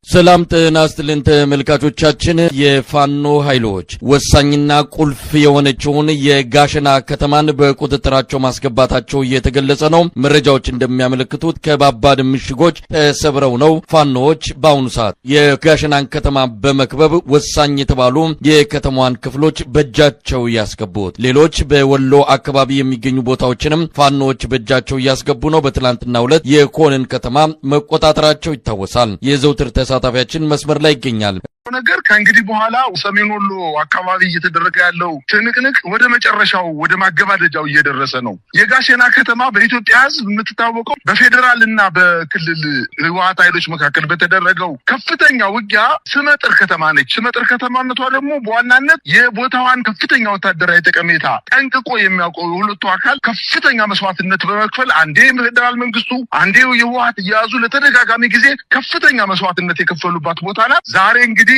ሰላም ጤና ይስጥልን ተመልካቾቻችን። የፋኖ ኃይሎች ወሳኝና ቁልፍ የሆነችውን የጋሸና ከተማን በቁጥጥራቸው ማስገባታቸው እየተገለጸ ነው። መረጃዎች እንደሚያመለክቱት ከባባድ ምሽጎች ተሰብረው ነው ፋኖዎች በአሁኑ ሰዓት የጋሸናን ከተማ በመክበብ ወሳኝ የተባሉ የከተማዋን ክፍሎች በእጃቸው ያስገቡት። ሌሎች በወሎ አካባቢ የሚገኙ ቦታዎችንም ፋኖዎች በእጃቸው ያስገቡ ነው። በትላንትናው ዕለት የኮንን ከተማ መቆጣጠራቸው ይታወሳል። የዘውትር ተሳታፊያችን መስመር ላይ ይገኛል። ነገር ከእንግዲህ በኋላ ሰሜን ወሎ አካባቢ እየተደረገ ያለው ትንቅንቅ ወደ መጨረሻው ወደ ማገባደጃው እየደረሰ ነው። የጋሸና ከተማ በኢትዮጵያ ሕዝብ የምትታወቀው በፌዴራልና በክልል ህወሓት ኃይሎች መካከል በተደረገው ከፍተኛ ውጊያ ስመጥር ከተማ ነች። ስመጥር ከተማነቷ ደግሞ በዋናነት የቦታዋን ከፍተኛ ወታደራዊ ጠቀሜታ ጠንቅቆ የሚያውቀው የሁለቱ አካል ከፍተኛ መስዋዕትነት በመክፈል አንዴ ፌዴራል መንግስቱ አንዴ የህወሓት እያያዙ ለተደጋጋሚ ጊዜ ከፍተኛ መስዋዕትነት የከፈሉባት ቦታ ናት። ዛሬ እንግዲህ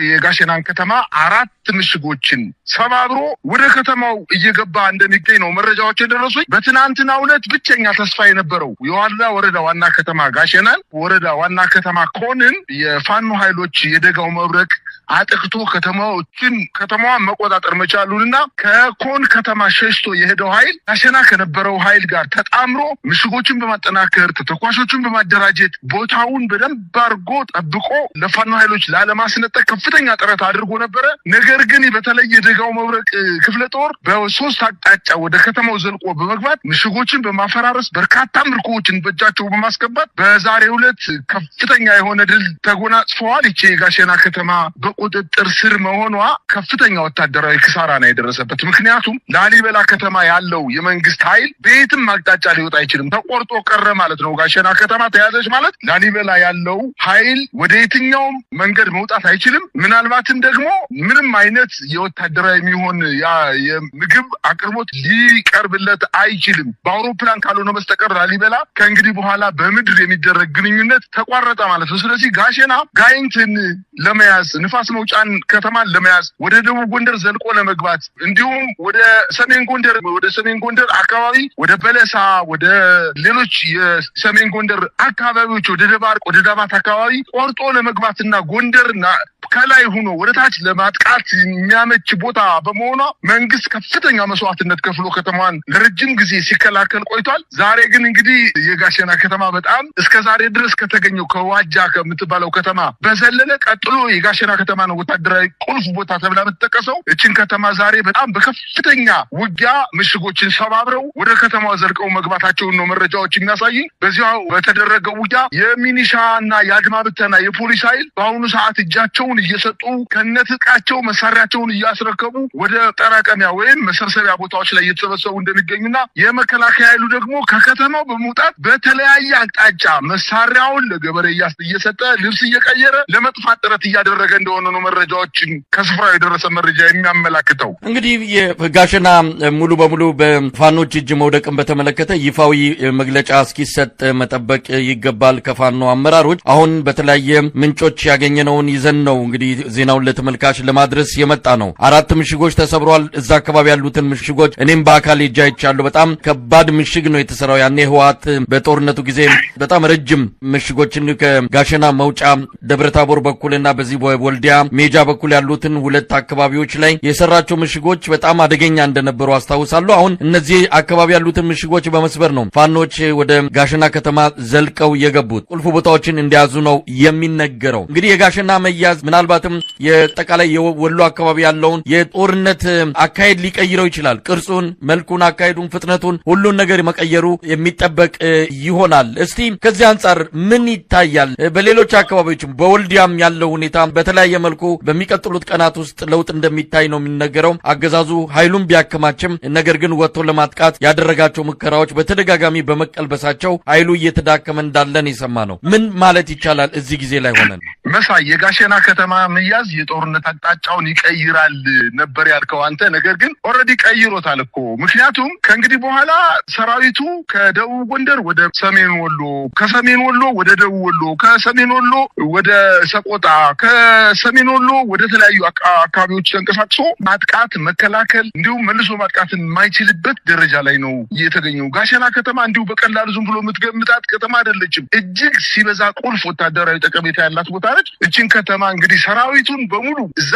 የጋሸናን ከተማ 4 ምሽጎችን ሰባብሮ ወደ ከተማው እየገባ እንደሚገኝ ነው መረጃዎች የደረሱኝ። በትናንትናው ዕለት ብቸኛ ተስፋ የነበረው የዋላ ወረዳ ዋና ከተማ ጋሸናን ወረዳ ዋና ከተማ ኮንን የፋኖ ኃይሎች የደጋው መብረቅ አጥቅቶ ከተማዋን መቆጣጠር መቻሉንና ከኮን ከተማ ሸሽቶ የሄደው ኃይል ጋሸና ከነበረው ኃይል ጋር ተጣምሮ ምሽጎችን በማጠናከር ተተኳሾችን በማደራጀት ቦታውን በደንብ አድርጎ ጠብቆ ለፋኖ ኃይሎች ላለማስነጠቅ ከፍተኛ ጥረት አድርጎ ነበረ። ነገር ግን በተለይ የደጋው መብረቅ ክፍለ ጦር በ3 አቅጣጫ ወደ ከተማው ዘልቆ በመግባት ምሽጎችን በማፈራረስ በርካታ ምርኮዎችን በእጃቸው በማስገባት በዛሬው ዕለት ከፍተኛ የሆነ ድል ተጎናጽፈዋል። ይቺ የጋሸና ከተማ ቁጥጥር ስር መሆኗ ከፍተኛ ወታደራዊ ክሳራ ነው የደረሰበት። ምክንያቱም ላሊበላ ከተማ ያለው የመንግስት ኃይል በየትም አቅጣጫ ሊወጣ አይችልም፣ ተቆርጦ ቀረ ማለት ነው። ጋሸና ከተማ ተያዘች ማለት ላሊበላ ያለው ኃይል ወደ የትኛውም መንገድ መውጣት አይችልም። ምናልባትም ደግሞ ምንም አይነት የወታደራዊ የሚሆን የምግብ አቅርቦት ሊቀርብለት አይችልም። በአውሮፕላን ካልሆነ በስተቀር ላሊበላ ከእንግዲህ በኋላ በምድር የሚደረግ ግንኙነት ተቋረጠ ማለት ነው። ስለዚህ ጋሸና ጋይንትን ለመያዝ ንፋስ መውጫን ከተማን ለመያዝ ወደ ደቡብ ጎንደር ዘልቆ ለመግባት እንዲሁም ወደ ሰሜን ጎንደር አካባቢ ወደ በለሳ ወደ ሌሎች የሰሜን ጎንደር አካባቢዎች ወደ ደባርቅ ወደ ዳባት አካባቢ ቆርጦ ለመግባትና ጎንደርና ከላይ ሆኖ ወደ ታች ለማጥቃት የሚያመች ቦታ በመሆኗ መንግስት ከፍተኛ መስዋዕትነት ከፍሎ ከተማዋን ለረጅም ጊዜ ሲከላከል ቆይቷል። ዛሬ ግን እንግዲህ የጋሸና ከተማ በጣም እስከዛሬ ድረስ ከተገኘው ከዋጃ ከምትባለው ከተማ በዘለለ ቀጥሎ የጋሸና ከተማ ነው ወታደራዊ ቁልፍ ቦታ ተብላ የምትጠቀሰው። እችን ከተማ ዛሬ በጣም በከፍተኛ ውጊያ ምሽጎችን ሰባብረው ወደ ከተማዋ ዘልቀው መግባታቸውን ነው መረጃዎች የሚያሳይ። በዚያው በተደረገው ውጊያ የሚኒሻና የአድማ ብተና የፖሊስ ኃይል በአሁኑ ሰዓት እጃቸውን እየሰጡ ከነትጥቃቸው መሳሪያቸውን እያስረከቡ ወደ ጠራቀሚያ ወይም መሰብሰቢያ ቦታዎች ላይ እየተሰበሰቡ እንደሚገኙና የመከላከያ ኃይሉ ደግሞ ከከተማው በመውጣት በተለያየ አቅጣጫ መሳሪያውን ለገበሬ እየሰጠ ልብስ እየቀየረ ለመጥፋት ጥረት እያደረገ እንደሆነ ነው መረጃዎችን ከስፍራው የደረሰ መረጃ የሚያመላክተው። እንግዲህ የጋሸና ሙሉ በሙሉ በፋኖች እጅ መውደቅን በተመለከተ ይፋዊ መግለጫ እስኪሰጥ መጠበቅ ይገባል ከፋኖ አመራሮች። አሁን በተለያየ ምንጮች ያገኘነውን ይዘን ነው እንግዲህ ዜናውን ለተመልካች ለማድረስ የመጣ ነው። 4 ምሽጎች ተሰብሯል። እዛ አካባቢ ያሉትን ምሽጎች እኔም በአካል ሄጄ አይቻለሁ። በጣም ከባድ ምሽግ ነው የተሰራው። ያኔ ህወሓት በጦርነቱ ጊዜ በጣም ረጅም ምሽጎችን ከጋሸና መውጫ ደብረታቦር በኩልና በዚህ ወልዲያ ሜጃ በኩል ያሉትን 2 አካባቢዎች ላይ የሰራቸው ምሽጎች በጣም አደገኛ እንደነበሩ አስታውሳለሁ። አሁን እነዚህ አካባቢ ያሉትን ምሽጎች በመስበር ነው ፋኖች ወደ ጋሸና ከተማ ዘልቀው የገቡት። ቁልፍ ቦታዎችን እንዲያዙ ነው የሚነገረው። እንግዲህ የጋሸና መያዝ ምናልባትም የጠቃላይ የወሎ አካባቢ ያለውን የጦርነት አካሄድ ሊቀይረው ይችላል። ቅርጹን፣ መልኩን፣ አካሄዱን፣ ፍጥነቱን ሁሉን ነገር መቀየሩ የሚጠበቅ ይሆናል። እስቲ ከዚህ አንጻር ምን ይታያል? በሌሎች አካባቢዎችም በወልዲያም ያለው ሁኔታ በተለያየ መልኩ በሚቀጥሉት ቀናት ውስጥ ለውጥ እንደሚታይ ነው የሚነገረው። አገዛዙ ኃይሉን ቢያከማችም ነገር ግን ወጥቶ ለማጥቃት ያደረጋቸው ሙከራዎች በተደጋጋሚ በመቀልበሳቸው ኃይሉ እየተዳከመ እንዳለን የሰማ ነው። ምን ማለት ይቻላል እዚህ በዚህ ጊዜ ላይ ሆነን መሳይ የጋሸና ከተማ መያዝ የጦርነት አቅጣጫውን ይቀይራል ነበር ያልከው አንተ። ነገር ግን ኦልሬዲ ቀይሮታል እኮ። ምክንያቱም ከእንግዲህ በኋላ ሰራዊቱ ከደቡብ ጎንደር ወደ ሰሜን ወሎ፣ ከሰሜን ወሎ ወደ ደቡብ ወሎ፣ ከሰሜን ወሎ ወደ ሰቆጣ፣ ከሰሜን ወሎ ወደ ተለያዩ አካባቢዎች ተንቀሳቅሶ ማጥቃት፣ መከላከል እንዲሁም መልሶ ማጥቃትን የማይችልበት ደረጃ ላይ ነው የተገኘው። ጋሸና ከተማ እንዲሁ በቀላሉ ዝም ብሎ የምትገምታት ከተማ አይደለችም። እጅግ ሲበዛ ቁልፍ ወታደራዊ ጠቀሜታ ያላት ቦታ ነች። እችን ከተማ እንግዲህ ሰራዊቱን በሙሉ እዛ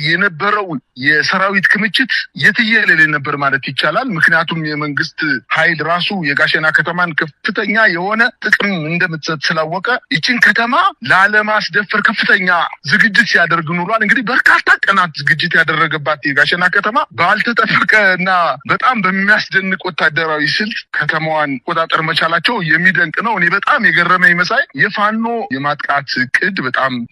የነበረው የሰራዊት ክምችት የትየለሌ ነበር ማለት ይቻላል። ምክንያቱም የመንግስት ኃይል ራሱ የጋሸና ከተማን ከፍተኛ የሆነ ጥቅም እንደምትሰጥ ስላወቀ እችን ከተማ ላለማስደፈር ከፍተኛ ዝግጅት ሲያደርግ ኑሯል። እንግዲህ በርካታ ቀናት ዝግጅት ያደረገባት የጋሸና ከተማ ባልተጠበቀ እና በጣም በሚያስደንቅ ወታደራዊ ስልት ከተማዋን ቆጣጠር መቻላቸው የሚደንቅ ነው። እኔ በጣም የገረመኝ መሳይ የፋኖ የማጥቃት እቅድ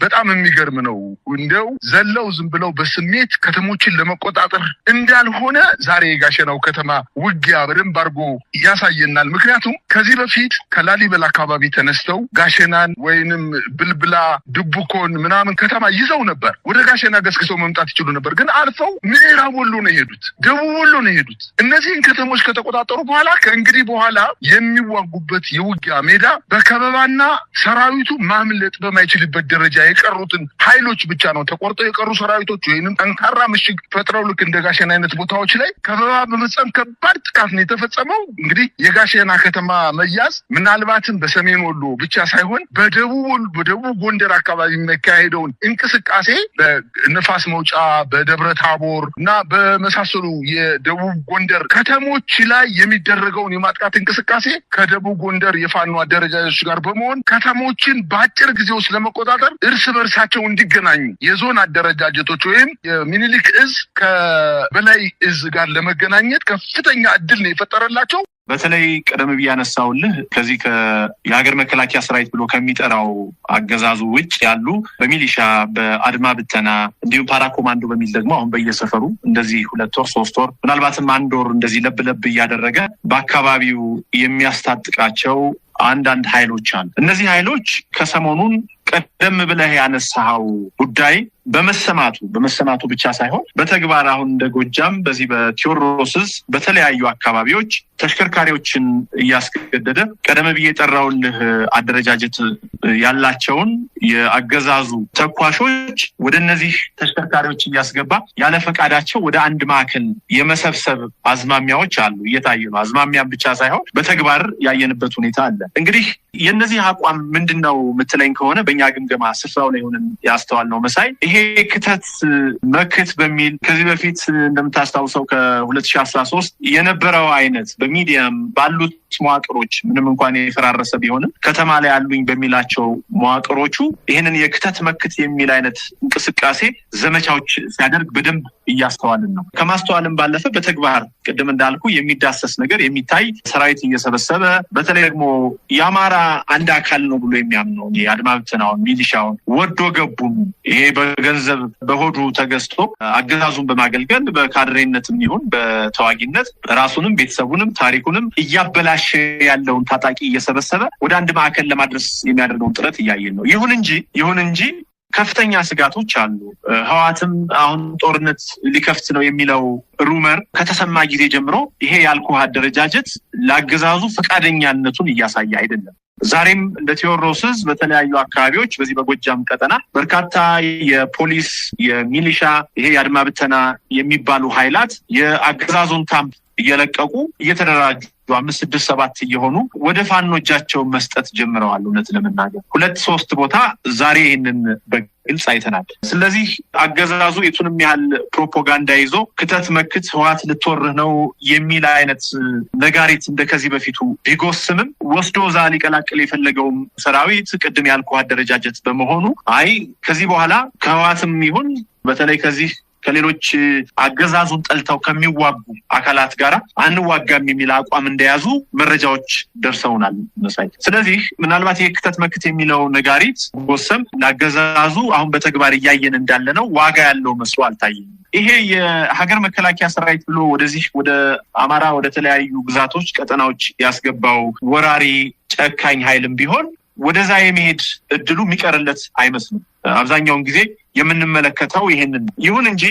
በጣም የሚገርም ነው። እንደው ዘለው ዝም ብለው በስሜት ከተሞችን ለመቆጣጠር እንዳልሆነ ዛሬ የጋሸናው ከተማ ውጊያ በደንብ አድርጎ ያሳየናል። ምክንያቱም ከዚህ በፊት ከላሊበላ አካባቢ ተነስተው ጋሸናን ወይንም ብልብላ፣ ድቡኮን ምናምን ከተማ ይዘው ነበር። ወደ ጋሸና ገስግሰው መምጣት ይችሉ ነበር። ግን አልፈው ምዕራብ ወሎ ነው የሄዱት፣ ደቡብ ወሎ ነው የሄዱት። እነዚህን ከተሞች ከተቆጣጠሩ በኋላ ከእንግዲህ በኋላ የሚዋጉበት የውጊያ ሜዳ በከበባና ሰራዊቱ ማምለጥ በማይችልበት ደረጃ የቀሩትን ኃይሎች ብቻ ነው። ተቆርጠው የቀሩ ሰራዊቶች ወይንም ጠንካራ ምሽግ ፈጥረው ልክ እንደ ጋሸና አይነት ቦታዎች ላይ ከበባ በመፈጸም ከባድ ጥቃት ነው የተፈጸመው። እንግዲህ የጋሸና ከተማ መያዝ ምናልባትም በሰሜን ወሎ ብቻ ሳይሆን በደቡብ ጎንደር አካባቢ የሚካሄደውን እንቅስቃሴ በነፋስ መውጫ፣ በደብረ ታቦር እና በመሳሰሉ የደቡብ ጎንደር ከተሞች ላይ የሚደረገውን የማጥቃት እንቅስቃሴ ከደቡብ ጎንደር የፋኖ አደረጃጆች ጋር በመሆን ከተሞችን በአጭር ጊዜ ውስጥ ለመቆጣጠር እርስ በርሳቸው እንዲገናኙ የዞን አደረጃጀቶች ወይም የሚኒሊክ እዝ ከበላይ እዝ ጋር ለመገናኘት ከፍተኛ እድል ነው የፈጠረላቸው። በተለይ ቀደም ብዬ ያነሳውልህ ከዚህ የሀገር መከላከያ ሰራዊት ብሎ ከሚጠራው አገዛዙ ውጭ ያሉ በሚሊሻ በአድማ ብተና እንዲሁም ፓራ ኮማንዶ በሚል ደግሞ አሁን በየሰፈሩ እንደዚህ 2 ወር 3 ወር ምናልባትም 1 ወር እንደዚህ ለብ እያደረገ በአካባቢው የሚያስታጥቃቸው አንዳንድ ኃይሎች አሉ። እነዚህ ኃይሎች ከሰሞኑን ቀደም ብለህ ያነሳው ጉዳይ በመሰማቱ ብቻ ሳይሆን በተግባር አሁን እንደ ጎጃም በዚህ በቴዎድሮስ በተለያዩ አካባቢዎች ተሽከርካሪዎችን እያስገደደ ቀደም ብዬ የጠራውልህ አደረጃጀት ያላቸውን የአገዛዙ ተኳሾች ወደ እነዚህ ተሽከርካሪዎች እያስገባ ያለ ፈቃዳቸው ወደ አንድ ማዕከል የመሰብሰብ አዝማሚያዎች አሉ፣ እየታዩ ነው። አዝማሚያም ብቻ ሳይሆን በተግባር ያየንበት ሁኔታ አለ። እንግዲህ የነዚህ አቋም ምንድነው ምትለኝ ከሆነ በእኛ ግምገማ ስፍራው ላይ ሆነን ያስተዋልነው መሳይ ይሄ ክተት መክት በሚል ከዚህ በፊት እንደምታስታውሰው ከ2013 የነበረው አይነት በሚዲያም ባሉት መዋቅሮች ምንም እንኳን የፈራረሰ ቢሆንም ከተማ ላይ ያሉኝ በሚላቸው መዋቅሮቹ ይሄንን የክተት መክት የሚል አይነት እንቅስቃሴ ዘመቻዎች ሲያደርግ በደንብ እያስተዋልን ነው። ከማስተዋልም ባለፈ በተግባር ቅድም እንዳልኩ የሚዳሰስ ነገር የሚታይ ሰራዊት እየሰበሰበ በተለይ ደግሞ የአማራ አንድ አካል ነው ብሎ የሚያምነው የአድማ ብተናውን ሚሊሻውን ወዶ ገቡም ይሄ በገንዘብ በሆዱ ተገዝቶ አገዛዙን በማገልገል በካድሬነትም ይሁን በተዋጊነት ራሱንም ቤተሰቡንም ታሪኩንም እያበላሸ ያለውን ታጣቂ እየሰበሰበ ወደ አንድ ማዕከል ለማድረስ የሚያደርገውን ጥረት እያየን ነው። ይሁን እንጂ ከፍተኛ ስጋቶች አሉ። ህዋትም አሁን ጦርነት ሊከፍት ነው የሚለው ሩመር ከተሰማ ጊዜ ጀምሮ ይሄ ያልኩህ አደረጃጀት ለአገዛዙ ፈቃደኛነቱን እያሳየ አይደለም። ዛሬም እንደ ቴዎድሮስ በተለያዩ አካባቢዎች በዚህ በጎጃም ቀጠና በርካታ የፖሊስ የሚሊሻ ይሄ የአድማ ብተና የሚባሉ ኃይላት የአገዛዙን ካምፕ እየለቀቁ እየተደራጁ 5 6 7 እየሆኑ ወደ ፋኖቻቸው መስጠት ጀምረዋል። እውነት ለመናገር 2-3 ቦታ ዛሬ ይህንን በግልጽ አይተናል። ስለዚህ አገዛዙ የቱንም ያህል ፕሮፓጋንዳ ይዞ ክተት መክት ህዋት ልትወርህ ነው የሚል አይነት ነጋሪት እንደከዚህ በፊቱ ቢጎስምም ወስዶ ዛ ሊቀላቅል የፈለገውም ሰራዊት ቅድም ያልኩ አደረጃጀት በመሆኑ አይ ከዚህ በኋላ ከህዋትም ይሁን በተለይ ከዚህ ከሌሎች አገዛዙን ጠልተው ከሚዋጉ አካላት ጋር አንዋጋም የሚል አቋም እንደያዙ መረጃዎች ደርሰውናል መሳይ። ስለዚህ ምናልባት የክተት መክት የሚለው ነጋሪት ጎሰም ለአገዛዙ አሁን በተግባር እያየን እንዳለ ነው ዋጋ ያለው መስሎ አልታየኝም። ይሄ የሀገር መከላከያ ሰራዊት ብሎ ወደዚህ ወደ አማራ ወደ ተለያዩ ግዛቶች ቀጠናዎች ያስገባው ወራሪ ጨካኝ ኃይልም ቢሆን ወደዛ የመሄድ እድሉ የሚቀርለት አይመስልም። አብዛኛውን ጊዜ የምንመለከተው ይሄንን ይሁን እንጂ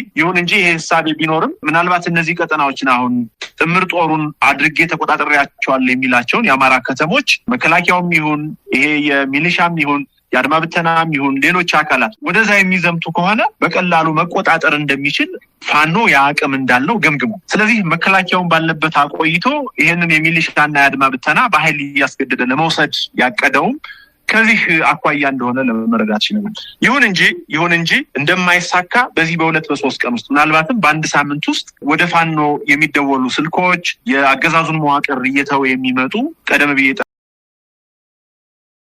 ይሄ ሐሳብ ቢኖርም ምናልባት እነዚህ ቀጠናዎችን አሁን ጥምር ጦሩን አድርጌ ተቆጣጣሪያቸዋለሁ የሚላቸውን የአማራ ከተሞች መከላከያውም ይሁን ይሄ የሚሊሻም ይሁን የአድማ ብተናም ይሁን ሌሎች አካላት ወደዛ የሚዘምቱ ከሆነ በቀላሉ መቆጣጠር እንደሚችል ፋኖ ያአቅም እንዳለው ገምግሙ። ስለዚህ መከላከያውን ባለበት አቆይቶ ይሄንን የሚሊሻና የአድማ ብተና በኃይል ያስገደደ ለመውሰድ ያቀደውም ከዚህ አኳያ እንደሆነ ለመረዳት ይችላል። ይሁን እንጂ እንደማይሳካ በዚህ በ2-3 ቀን ውስጥ ምናልባትም በአንድ ሳምንት ውስጥ ወደ ፋኖ የሚደወሉ ስልኮች የአገዛዙን መዋቅር እየተው የሚመጡ ቀደም ብዬ